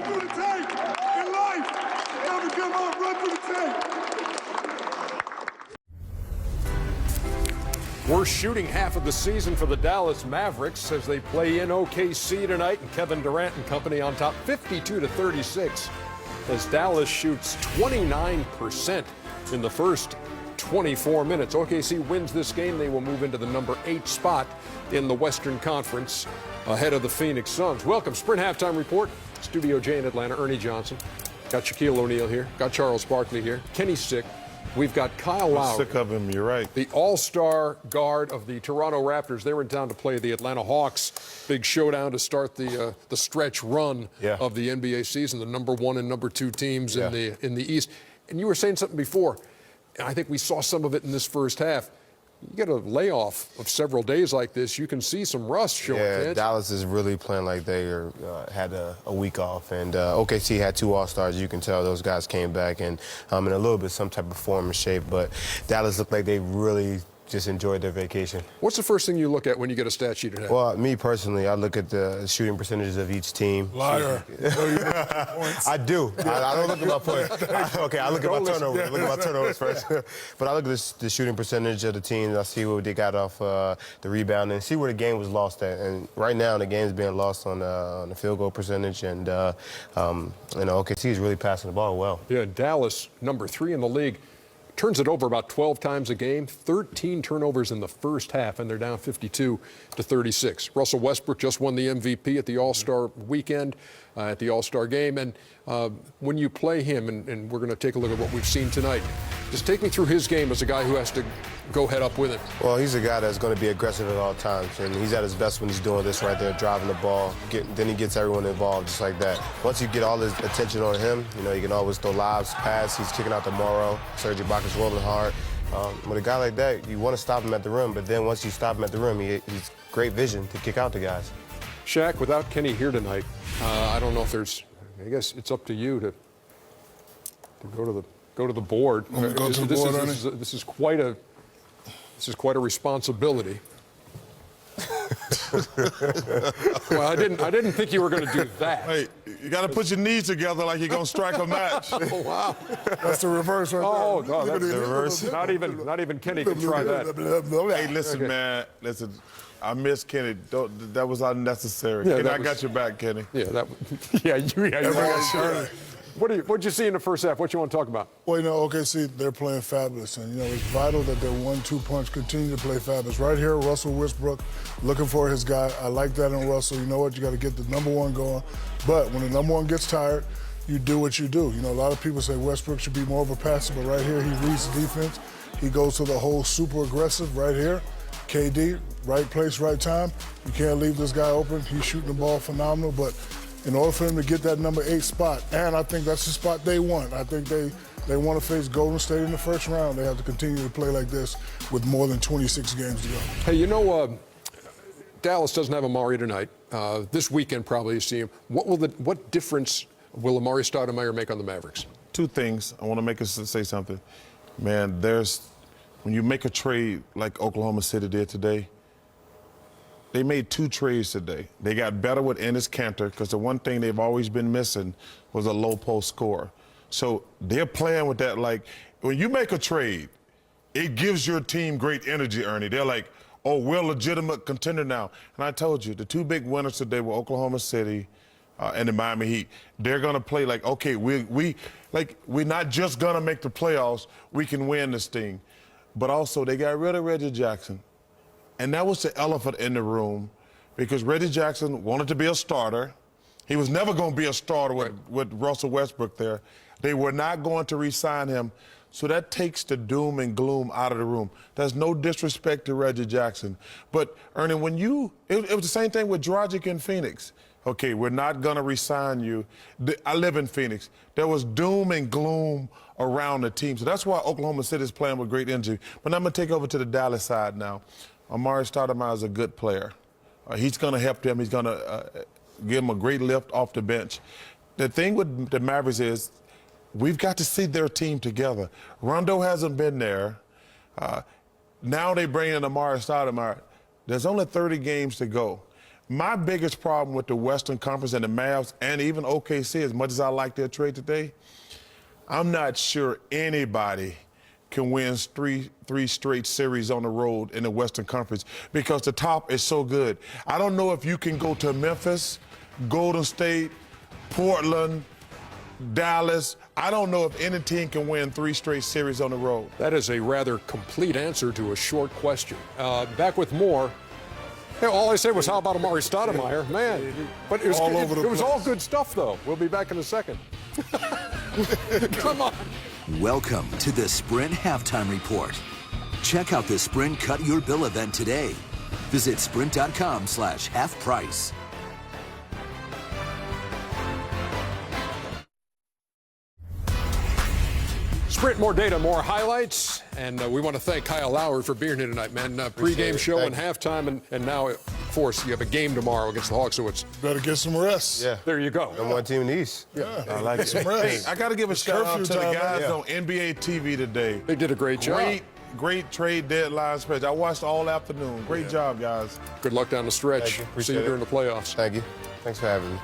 run through the tape. In life, never give up, run through the tape. Worst shooting half of the season for the Dallas Mavericks as they play in OKC tonight, and Kevin Durant and company on top 52-36 as Dallas shoots 29% in the first 24 minutes. OKC wins this game. They will move into the number 8 spot in the Western Conference ahead of the Phoenix Suns. Welcome, Sprint Halftime Report. Studio J in Atlanta, Ernie Johnson. Got Shaquille O'Neal here. Got Charles Barkley here. Kenny's sick. We've got Kyle Lowry. Sick of him, you're right. The all-star guard of the Toronto Raptors. They were in town to play the Atlanta Hawks. Big showdown to start the stretch run of the NBA season. The number 1 and number 2 teams in the East. And you were saying something before, and I think we saw some of it in this first half. You get a layoff of several days like this, you can see some rust showing. Yeah, Dallas is really playing like they had a week off, and OKC had 2 All-Stars. You can tell those guys came back and in a little bit some type of form and shape, but Dallas looked like they really just enjoyed their vacation. What's the first thing you look at when you get a stat sheet at hand? Well, me personally, I look at the shooting percentages of each team. Liar. I do. I don't look at my points. Okay, I look at my turnovers. Look at my turnovers first. But I look at the shooting percentage of the team. I see what they got off the rebound and see where the game was lost at. And right now, the game's being lost on the field goal percentage. And OKC is really passing the ball well. Yeah, Dallas, number 3 in the league. Turns it over about 12 times a game, 13 turnovers in the first half, and they're down 52-36. Russell Westbrook just won the MVP at the All-Star weekend, at the All-Star game. And when you play him, and we're going to take a look at what we've seen tonight, just take me through his game as a guy who has to go head up with it. Well, he's a guy that's going to be aggressive at all times, and he's at his best when he's doing this right there, driving the ball. Then he gets everyone involved just like that. Once you get all his attention on him, you can always throw lobs, pass. He's kicking out tomorrow. Serge Ibaka's rolling hard. With a guy like that, you want to stop him at the rim, but then once you stop him at the rim, he's great vision to kick out the guys. Shaq, without Kenny here tonight, I don't know if there's. I guess it's up to you to go to the board. This is quite a responsibility. Well, I didn't think you were going to do that. Hey, you got to put your knees together like you're going to strike a match. Oh, wow. That's the reverse right there. Oh, no, that's the reverse. Not even Kenny can try that. Hey, listen, man. Listen, I miss Kenny. That was unnecessary. Yeah, Kenny, I got your back, Kenny. Yeah, you got your What'd you see in the first half? What you want to talk about? Well, OKC, they're playing fabulous. And, it's vital that their 1-2 punch continue to play fabulous. Right here, Russell Westbrook looking for his guy. I like that in Russell. You know what? You got to get the number 1 going. But when the number 1 gets tired, you do what you do. A lot of people say Westbrook should be more of a passer, but right here, he reads the defense. He goes to the whole super aggressive right here. KD, right place, right time. You can't leave this guy open. He's shooting the ball phenomenal, but in order for him to get that number 8 spot, and I think that's the spot they want. I think they want to face Golden State in the first round. They have to continue to play like this with more than 26 games to go. Hey, Dallas doesn't have Amari tonight. This weekend probably you see him. What difference will Amari Stoudemire make on the Mavericks? 2 things. I want to say something. Man, when you make a trade like Oklahoma City did today, they made 2 trades today. They got better with Enes Kanter because the one thing they've always been missing was a low post scorer. So they're playing with that. Like, when you make a trade, it gives your team great energy, Ernie. They're like, oh, we're a legitimate contender now. And I told you, the 2 big winners today were Oklahoma City and the Miami Heat. They're going to play like, okay, we're not just going to make the playoffs. We can win this thing. But also, they got rid of Reggie Jackson. And that was the elephant in the room because Reggie Jackson wanted to be a starter. He was never going to be a starter with Russell Westbrook there. They were not going to re-sign him. So that takes the doom and gloom out of the room. There's no disrespect to Reggie Jackson. But, Ernie, it was the same thing with Dragic in Phoenix. Okay, we're not going to re-sign you. I live in Phoenix. There was doom and gloom around the team. So that's why Oklahoma City is playing with great energy. But I'm going to take over to the Dallas side now. Amari Stoudemire is a good player. He's going to help them. He's going to give them a great lift off the bench. The thing with the Mavericks is we've got to see their team together. Rondo hasn't been there. Now they bring in Amari Stoudemire. There's only 30 games to go. My biggest problem with the Western Conference and the Mavs and even OKC, as much as I like their trade today, I'm not sure anybody can win three straight series on the road in the Western Conference because the top is so good. I don't know if you can go to Memphis, Golden State, Portland, Dallas. I don't know if any team can win 3 straight series on the road. That is a rather complete answer to a short question. Back with more. Hey, all I said was, how about Amari Stoudemire? Man, but it was, all good stuff, though. We'll be back in a second. Come on. Welcome to the Sprint Halftime Report. Check out the Sprint Cut Your Bill event today. Visit sprint.com/halfprice. Sprint, more data, more highlights, and we want to thank Kyle Lowry for being here tonight, man. Pre-game show and halftime, and now, of course, you have a game tomorrow against the Hawks, so it's... Better get some rest. Yeah. There you go. Number 1 team in the East. Yeah. I like it. Some rest. Hey, I got to give a shout out to the time, guys man. on NBA TV today. They did a great job. Great trade deadline special. I watched all afternoon. Great job, guys. Good luck down the stretch. Thank you. See you Appreciate during it. the playoffs. Thank you. Thanks for having me.